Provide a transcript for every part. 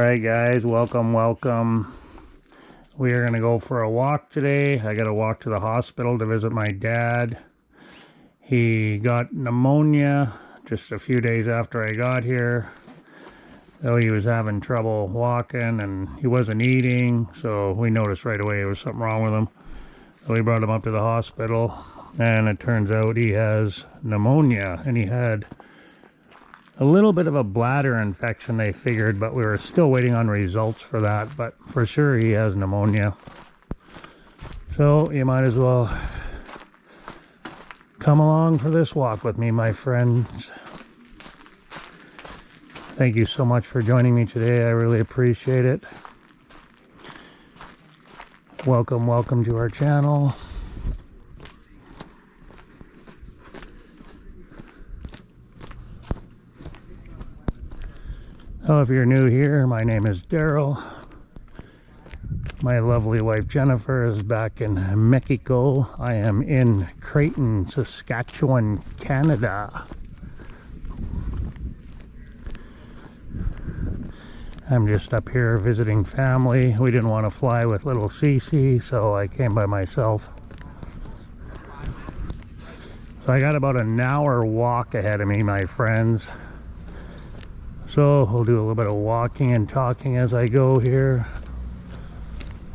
Alright guys, welcome. We are going to go for a walk today. I got to walk to the hospital to visit my dad. He got pneumonia just a few days after I got here. Though he was having trouble walking and he wasn't eating, so we noticed right away there was something wrong with him. So we brought him up to the hospital, and it turns out he has pneumonia, and he had a little bit of a bladder infection, they figured, but we were still waiting on results for that. But for sure he has pneumonia. So you might as well come along for this walk with me, my friends. Thank you so much for joining me today. I really appreciate it. Welcome to our channel. Oh, if you're new here, my name is Daryl. My lovely wife Jennifer is back in Mexico. I am in Creighton, Saskatchewan, Canada. I'm just up here visiting family. We didn't want to fly with little Cece, so I came by myself. So I got about an hour walk ahead of me, my friends. So we'll do a little bit of walking and talking as I go here.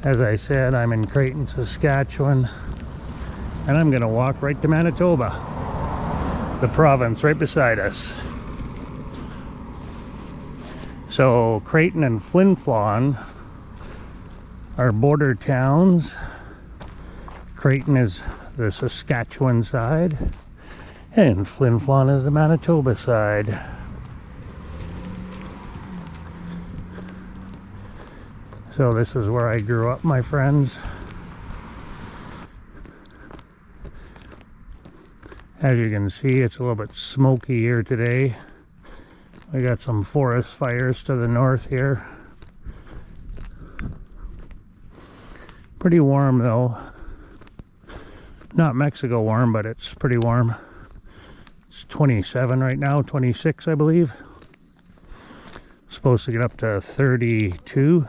As I said, I'm in Creighton, Saskatchewan, and I'm gonna walk right to Manitoba, the province right beside us. So Creighton and Flin Flon are border towns. Creighton is the Saskatchewan side, and Flin Flon is the Manitoba side. So this is where I grew up, my friends. As you can see, it's a little bit smoky here today. We got some forest fires to the north here. Pretty warm though. Not Mexico warm, but it's pretty warm. It's 27 right now, 26 I believe. Supposed to get up to 32.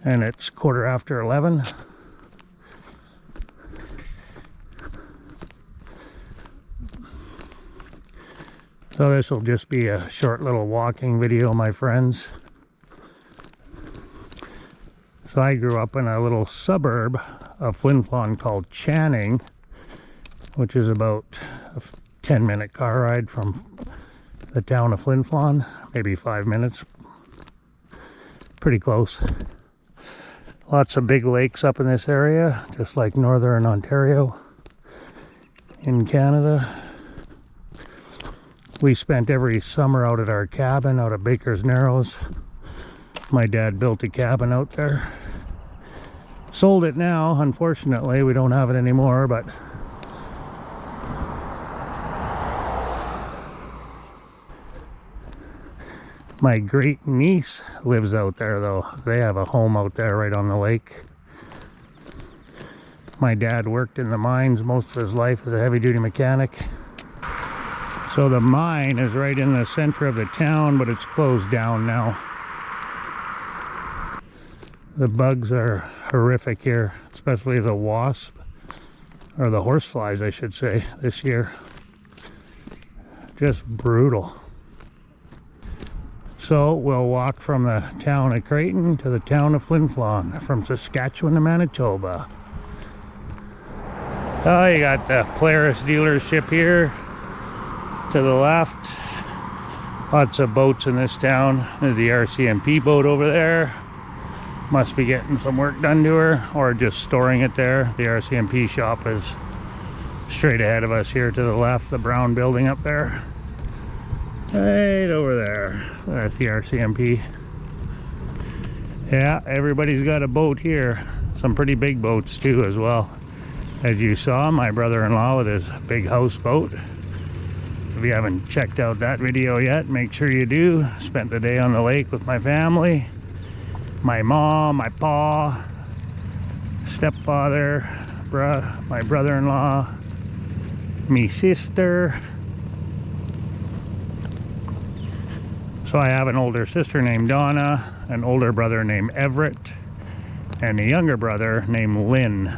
And it's 11:15. So this will just be a short little walking video, my friends. So I grew up in a little suburb of Flin Flon called Channing, which is about a 10-minute car ride from the town of Flin Flon, maybe 5 minutes. Pretty close. Lots of big lakes up in this area, just like northern Ontario in Canada. We spent every summer out at our cabin out at Baker's Narrows. My dad built a cabin out there. Sold it now, unfortunately. We don't have it anymore, but my great niece lives out there though. They have a home out there right on the lake. My dad worked in the mines most of his life as a heavy-duty mechanic. So the mine is right in the center of the town, but it's closed down now. The bugs are horrific here, especially the wasp, or the horseflies I should say, this year. Just brutal. So we'll walk from the town of Creighton to the town of Flin Flon, from Saskatchewan to Manitoba. Oh, you got the Polaris dealership here to the left. Lots of boats in this town. There's the RCMP boat over there. Must be getting some work done to her, or just storing it there. The RCMP shop is straight ahead of us here to the left, the brown building up there. Right over there. That's the RCMP. Yeah, everybody's got a boat here. Some pretty big boats too as well. As you saw, my brother-in-law with his big houseboat. If you haven't checked out that video yet, make sure you do. Spent the day on the lake with my family. My mom, my pa, stepfather, my brother-in-law, me sister. So So I have an older sister named Donna, an older brother named Everett, and a younger brother named Lynn.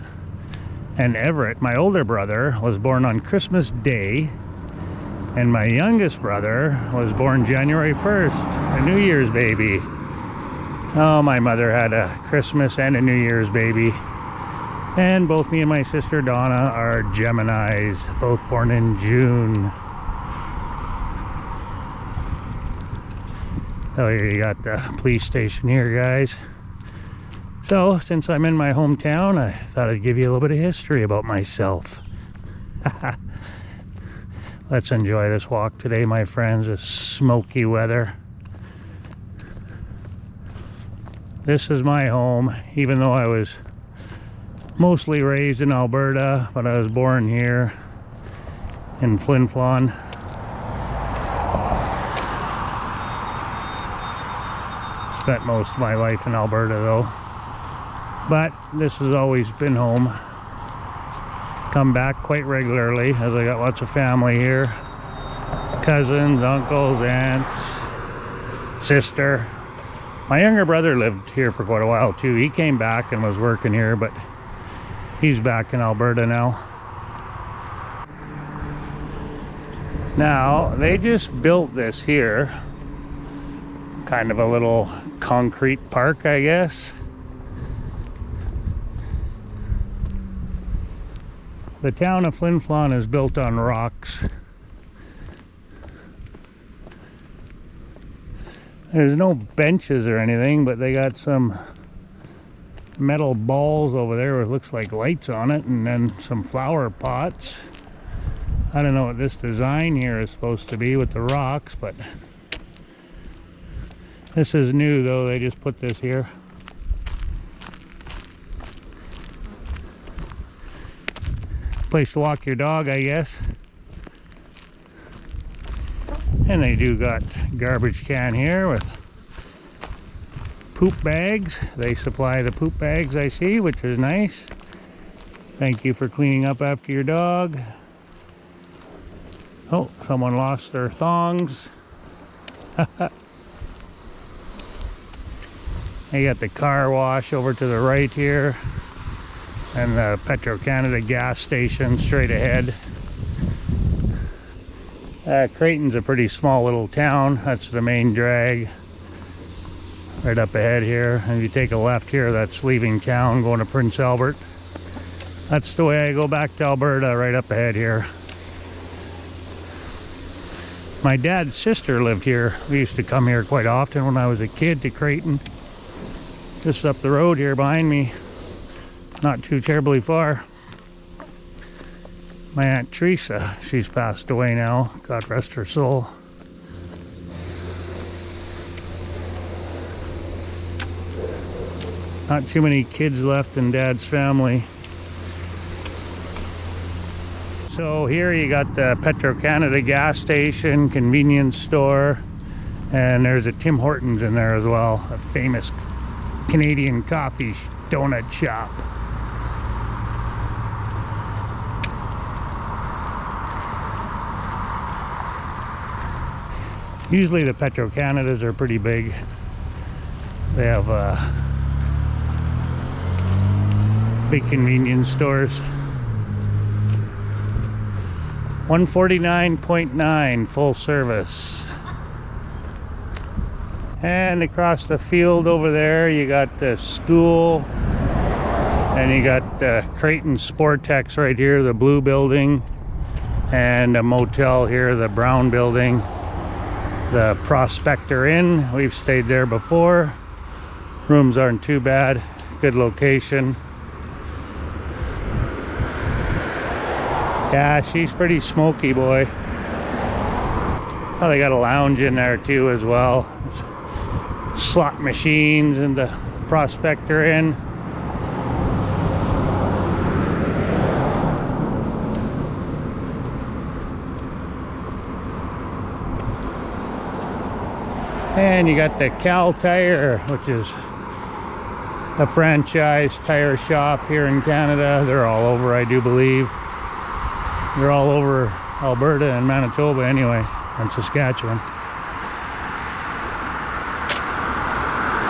And Everett, my older brother, was born on Christmas Day, and my youngest brother was born January 1st, a New Year's baby. Oh, my mother had a Christmas and a New Year's baby. And both me and my sister Donna are Geminis, both born in June. So here you got the police station here, guys. So, since I'm in my hometown, I thought I'd give you a little bit of history about myself. Let's enjoy this walk today, my friends. It's smoky weather. This is my home, even though I was mostly raised in Alberta, but I was born here in Flin Flon. Spent most of my life in Alberta though. But this has always been home. Come back quite regularly as I got lots of family here. Cousins, uncles, aunts, sister. My younger brother lived here for quite a while too. He came back and was working here, but he's back in Alberta now. Now, they just built this here. Kind of a little concrete park, I guess. The town of Flin Flon is built on rocks. There's no benches or anything, but they got some metal balls over there with looks like lights on it, and then some flower pots. I don't know what this design here is supposed to be with the rocks, but this is new though. They just put this here. Place to walk your dog, I guess. And they do got garbage can here with poop bags. They supply the poop bags, I see, which is nice. Thank you for cleaning up after your dog. Oh, someone lost their thongs. They got the car wash over to the right here, and the Petro-Canada gas station straight ahead. Creighton's a pretty small little town. That's the main drag right up ahead here. And if you take a left here, that's leaving town going to Prince Albert. That's the way I go back to Alberta, right up ahead here. My dad's sister lived here. We used to come here quite often when I was a kid to Creighton. Just up the road here behind me. Not too terribly far. My Aunt Teresa, she's passed away now. God rest her soul. Not too many kids left in Dad's family. So here you got the Petro-Canada gas station, convenience store, and there's a Tim Hortons in there as well. A famous Canadian coffee donut shop. Usually the Petro-Canadas are pretty big. They have big convenience stores. 149.9 full service. And across the field over there you got the school, and you got Creighton Sportex right here, the blue building, and a motel here, the brown building. The Prospector Inn, we've stayed there before. Rooms aren't too bad, good location. Yeah, she's pretty smoky, boy. Oh, they got a lounge in there too as well. Slot machines in the Prospector Inn. And you got the Cal Tire, which is a franchise tire shop here in Canada. They're all over, I do believe. They're all over Alberta and Manitoba anyway, and Saskatchewan.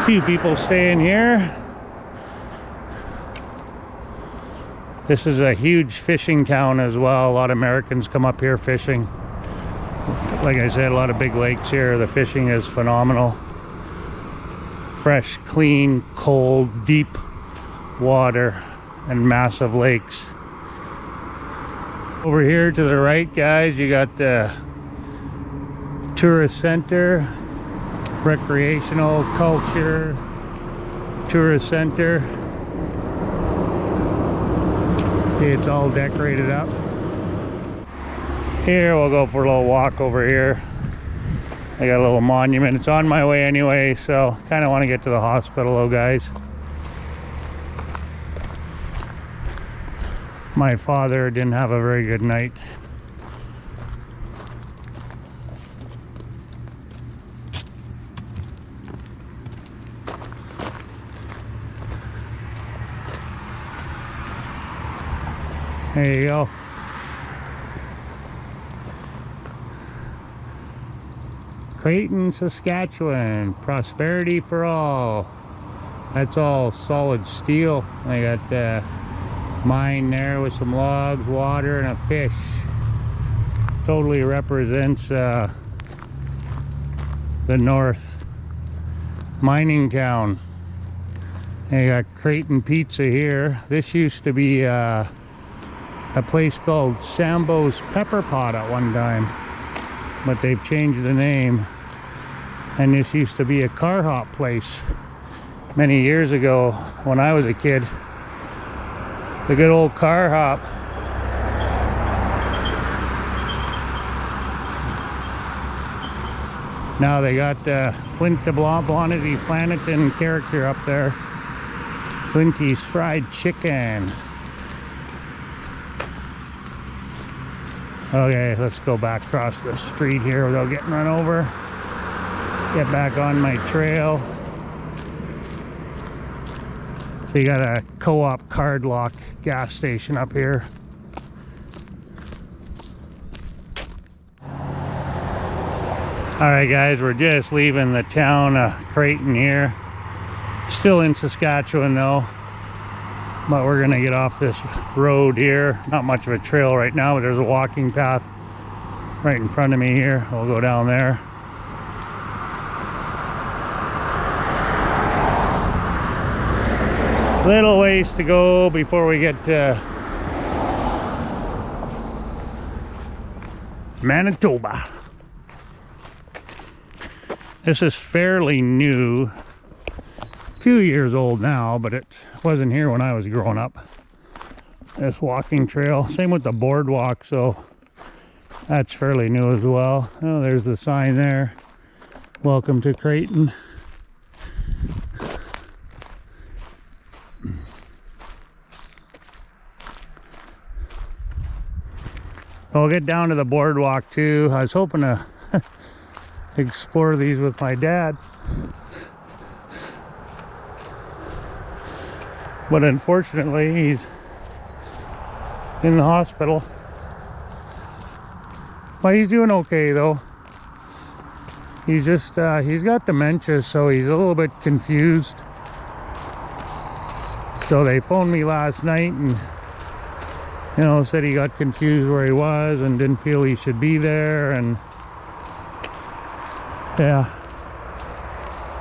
Few people staying here. This is a huge fishing town as well. A lot of Americans come up here fishing. Like I said, a lot of big lakes here. The fishing is phenomenal. Fresh, clean, cold, deep water and massive lakes. Over here to the right, guys, you got the tourist center, recreational culture tourist center. It's all decorated up. Here we'll go for a little walk over here. I got a little monument. It's on my way anyway, so kind of want to get to the hospital though, guys. My father didn't have a very good night. There you go. Creighton, Saskatchewan, prosperity for all. That's all solid steel. I got the mine there with some logs, water, and a fish. Totally represents the north mining town. And you got Creighton Pizza here. This used to be a place called Sambo's Pepper Pot at one time, but they've changed the name. And this used to be a car hop place many years ago when I was a kid. The good old car hop. Now they got Flin Flon Flanagan character up there. Flinty's Fried Chicken. Okay, let's go back across the street here without getting run over. Get back on my trail. So you got a Co-op card lock gas station up here. Alright guys, we're just leaving the town of Creighton here. Still in Saskatchewan though. But we're gonna get off this road here. Not much of a trail right now, but there's a walking path right in front of me here. We'll go down there. Little ways to go before we get to Manitoba. This is fairly new. A few years old now, but it wasn't here when I was growing up. This walking trail, same with the boardwalk, so that's fairly new as well. Oh, there's the sign there. Welcome to Creighton. We'll get down to the boardwalk too. I was hoping to explore these with my dad, but unfortunately he's in the hospital. But he's doing okay though. He's just he's got dementia, so he's a little bit confused. So they phoned me last night and, you know, said he got confused where he was and didn't feel he should be there, and yeah.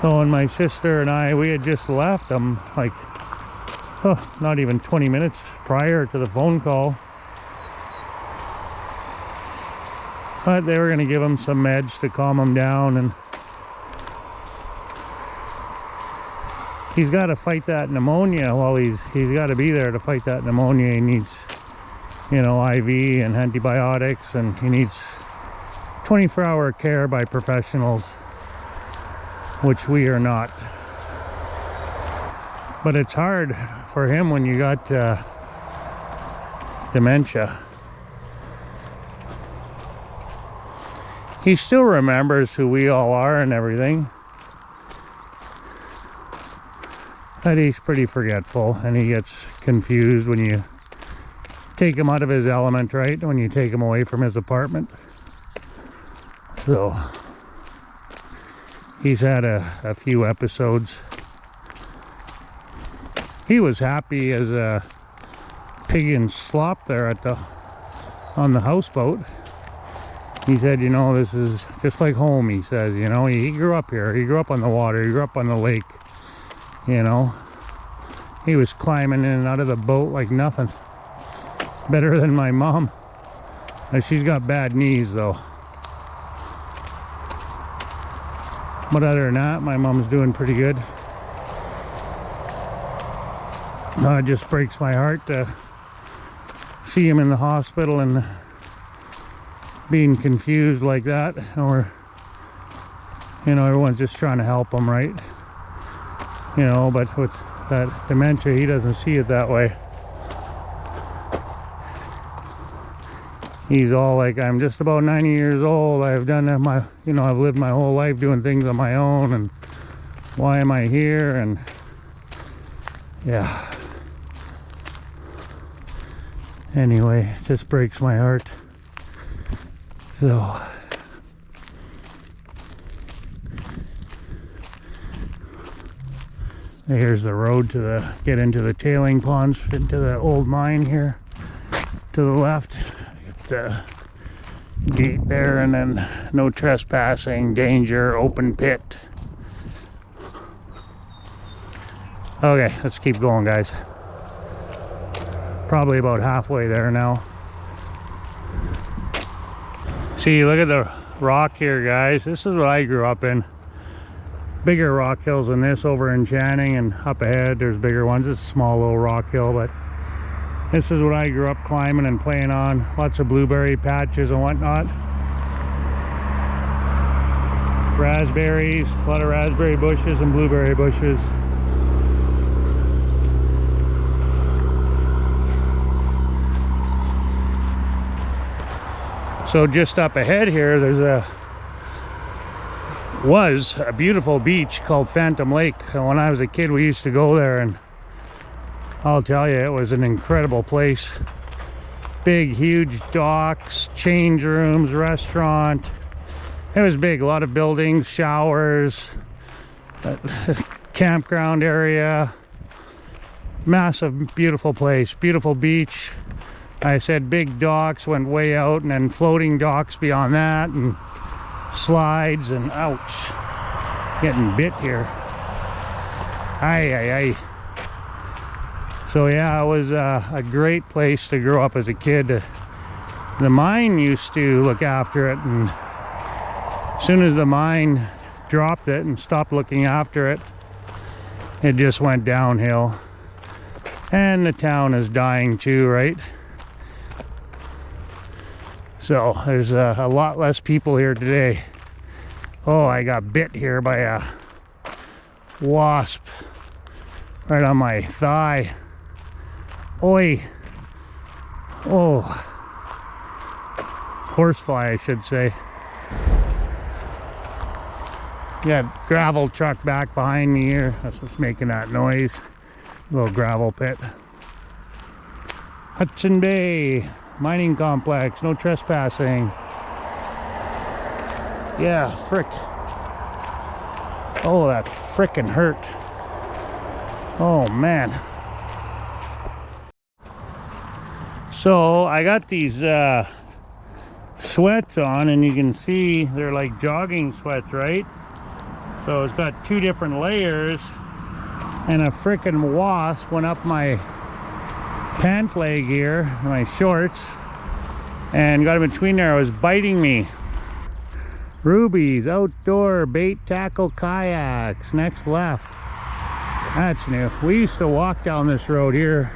So, and my sister and I, we had just left him like, not even 20 minutes prior to the phone call. But they were going to give him some meds to calm him down, and he's got to fight that pneumonia. Well, he's got to be there to fight that pneumonia. He needs, you know, IV and antibiotics, and he needs 24-hour care by professionals, which we are not. But it's hard for him when you got dementia. He still remembers who we all are and everything, but he's pretty forgetful, and he gets confused when you take him out of his element, right? When you take him away from his apartment. So he's had a few episodes. he was happy as a pig in slop there on the houseboat. He said, you know, this is just like home, he says, you know, he grew up here, he grew up on the water, he grew up on the lake, you know. He was climbing in and out of the boat like nothing. Better than my mom. She's got bad knees though. But other than that, my mom's doing pretty good. It just breaks my heart to see him in the hospital and being confused like that, or you know, everyone's just trying to help him, right? You know, but with that dementia, he doesn't see it that way. He's all like, I'm just about 90 years old, I've done my, you know, I've lived my whole life doing things on my own, and why am I here? And yeah, anyway, it just breaks my heart. So here's the road to get into the tailing ponds, into the old mine here to the left. Get the gate there, and then no trespassing, danger, open pit. Okay, let's keep going, guys. Probably about halfway there now. See, look at the rock here, guys. This is what I grew up in. Bigger rock hills than this over in Channing, and up ahead there's bigger ones. It's a small little rock hill, but this is what I grew up climbing and playing on. Lots of blueberry patches and whatnot. Raspberries, a lot of raspberry bushes and blueberry bushes. So just up ahead here, there's was a beautiful beach called Phantom Lake. And when I was a kid, we used to go there, and I'll tell you, it was an incredible place. Big, huge docks, change rooms, restaurant. It was big, a lot of buildings, showers, campground area. Massive, beautiful place, beautiful beach. I said big docks went way out, and then floating docks beyond that, and slides, and ouch, getting bit here. Aye. So yeah, it was a great place to grow up as a kid. The mine used to look after it, and as soon as the mine dropped it and stopped looking after it, it just went downhill. And the town is dying too, right? So there's a lot less people here today. Oh, I got bit here by a wasp right on my thigh. Oi. Oh. Horsefly, I should say. Got gravel truck back behind me here. That's what's making that noise. Little gravel pit. Hudson Bay mining complex, no trespassing. Yeah, frick. Oh, that frickin' hurt. Oh man. So I got these sweats on, and you can see they're like jogging sweats, right? So it's got two different layers, and a frickin' wasp went up my pant leg here, my shorts, and got in between there. It was biting me. Ruby's outdoor bait tackle kayaks, next left. That's new. We used to walk down this road here.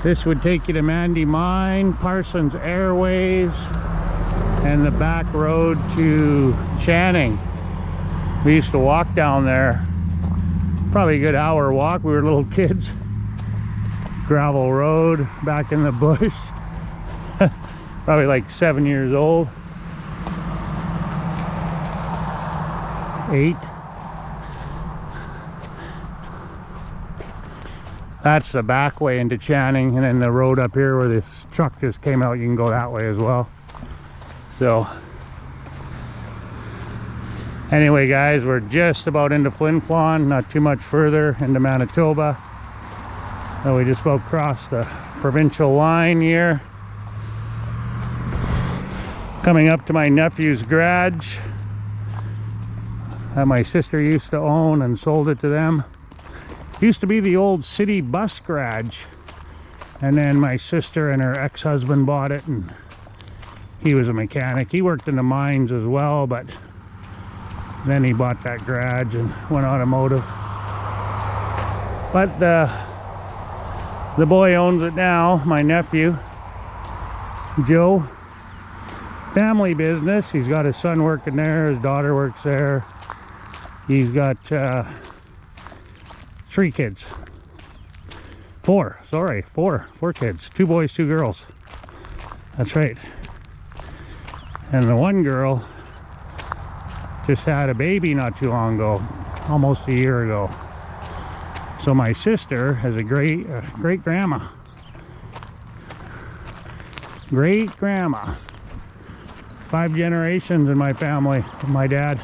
This would take you to Mandy Mine, Parsons Airways, and the back road to Channing. We used to walk down there. Probably a good hour walk. We were little kids. Gravel road back in the bush. Probably like 7 years old. 8. That's the back way into Channing, and then the road up here where this truck just came out, you can go that way as well. So anyway, guys, we're just about into Flin Flon, not too much further into Manitoba. So we just about crossed the provincial line here. Coming up to my nephew's garage that my sister used to own and sold it to them. Used to be the old city bus garage, and then my sister and her ex-husband bought it, and he was a mechanic. He worked in the mines as well, but then he bought that garage and went automotive. But the boy owns it now, my nephew, Joe. Family business. He's got his son working there, his daughter works there. He's got 3 kids. 4 kids. 2 boys, 2 girls. That's right. And the one girl just had a baby not too long ago, almost a year ago. So my sister has a great grandma. Great grandma. 5 generations in my family, my dad.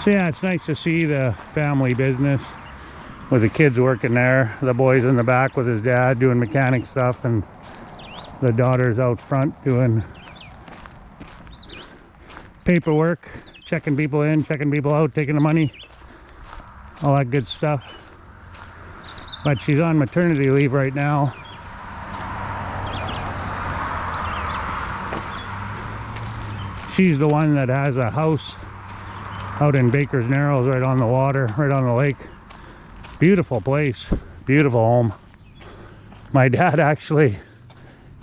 So yeah, it's nice to see the family business with the kids working there. The boy's in the back with his dad doing mechanic stuff, and the daughter's out front doing paperwork, checking people in, checking people out, taking the money, all that good stuff. But she's on maternity leave right now. She's the one that has a house out in Baker's Narrows, right on the water, right on the lake. Beautiful place, beautiful home. My dad actually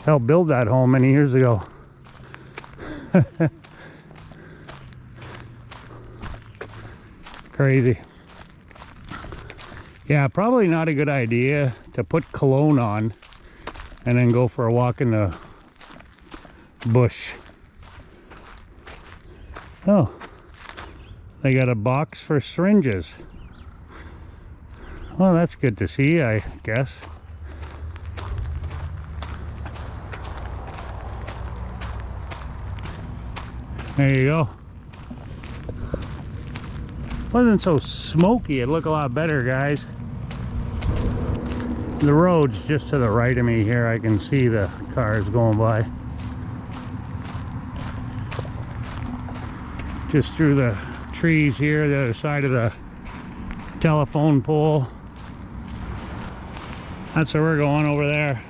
helped build that home many years ago. Crazy. Yeah, probably not a good idea to put cologne on and then go for a walk in the bush. Oh, they got a box for syringes. Well, that's good to see, I guess. There you go. Wasn't so smoky. It'd look a lot better, guys. The road's just to the right of me here. I can see the cars going by. Just through the trees here, the other side of the telephone pole. That's where we're going, over there.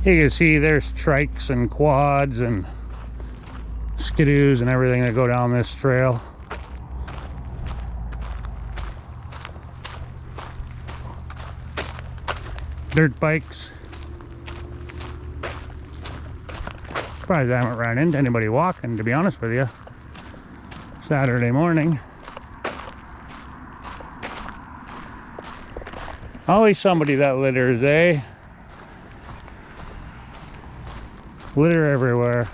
You can see there's trikes and quads and skidoos and everything that go down this trail. Dirt bikes. Surprised I haven't ran into anybody walking, to be honest with you. Saturday morning. Always somebody that litters, eh? Litter everywhere.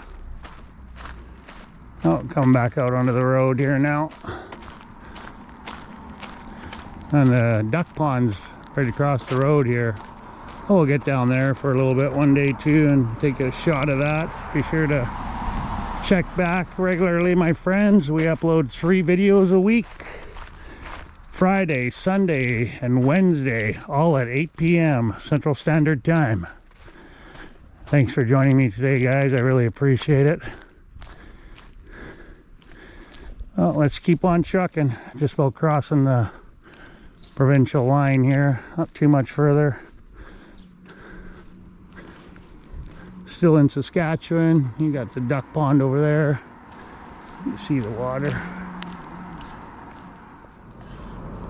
Oh, come back out onto the road here now. And the duck pond's right across the road here. Oh, we'll get down there for a little bit one day too and take a shot of that. Be sure to check back regularly, my friends. We upload 3 videos a week. Friday, Sunday, and Wednesday, all at 8 p.m. Central Standard Time. Thanks for joining me today, guys. I really appreciate it. Well, let's keep on trucking. Just about crossing the provincial line here. Not too much further. Still in Saskatchewan. You got the duck pond over there. You see the water.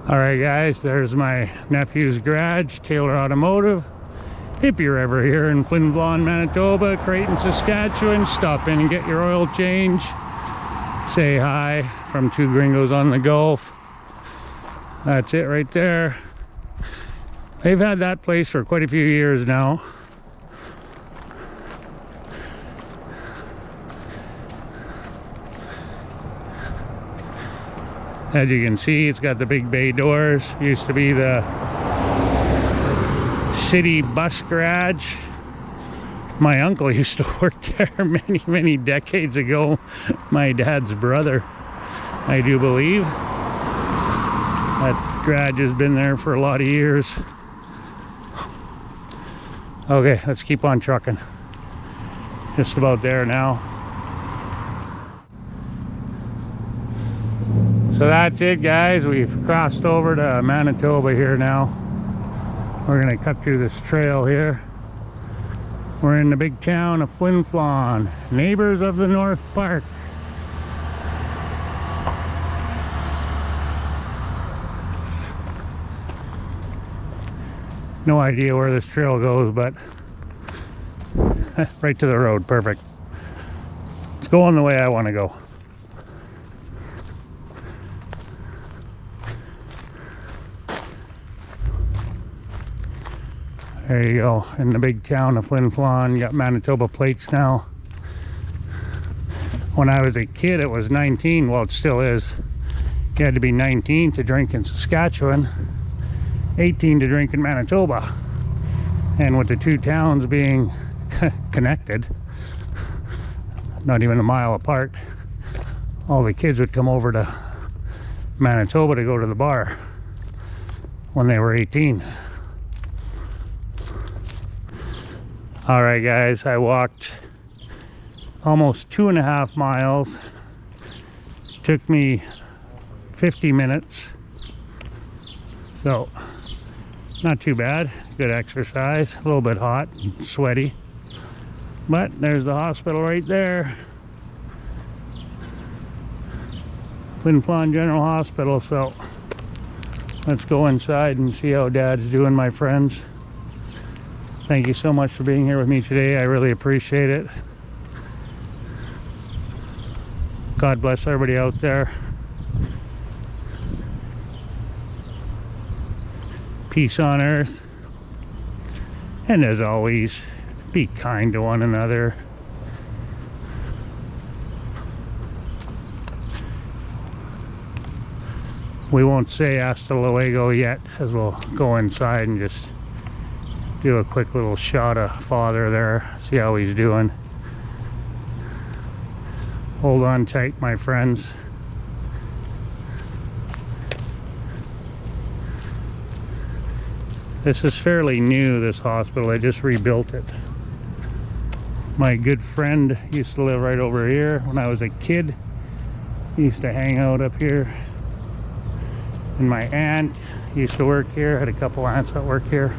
Alright guys, there's my nephew's garage, Taylor Automotive. If you're ever here in Flin Flon, Manitoba, Creighton, Saskatchewan, stop in and get your oil change. Say hi from 2 Gringos on the Gulf. That's it right there. They've had that place for quite a few years now. As you can see, it's got the big bay doors. Used to be the city bus garage. My uncle used to work there many decades ago. My dad's brother, I do believe. That garage has been there for a lot of years. Okay, let's keep on trucking. Just about there now. So that's it, guys. We've crossed over to Manitoba here now. We're gonna cut through this trail here. We're in the big town of Flin Flon, neighbors of the North Park. No idea where this trail goes, but right to the road, perfect. It's going the way I want to go. There you go, in the big town of Flin Flon. You got Manitoba plates now. When I was a kid, it was 19. Well, it still is. You had to be 19 to drink in Saskatchewan, 18 to drink in Manitoba. And with the two towns being connected, not even a mile apart, all the kids would come over to Manitoba to go to the bar when they were 18. All right, guys, I walked almost 2.5 miles. Took me 50 minutes. So, not too bad. Good exercise. A little bit hot and sweaty. But there's the hospital right there. Flin Flon General Hospital. So, let's go inside and see how Dad's doing, my friends. Thank you so much for being here with me today. I really appreciate it. God bless everybody out there. Peace on earth. And as always, be kind to one another. We won't say hasta luego yet, as we'll go inside and just do a quick little shot of Father there, see how he's doing. Hold on tight, my friends. This is fairly new, this hospital. I just rebuilt it. My good friend used to live right over here when I was a kid. He used to hang out up here. And my aunt used to work here. Had a couple aunts that work here.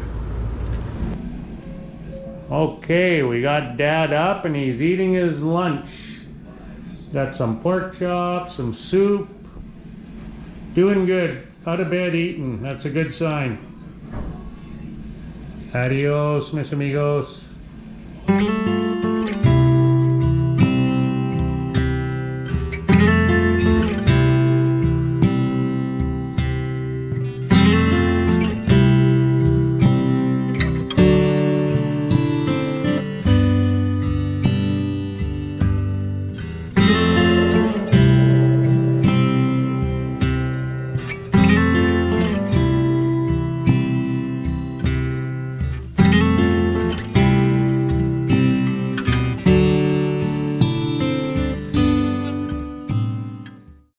Okay, we got Dad up and he's eating his lunch. Got some pork chops, some soup. Doing good. Out of bed eating. That's a good sign. Adios, mis amigos.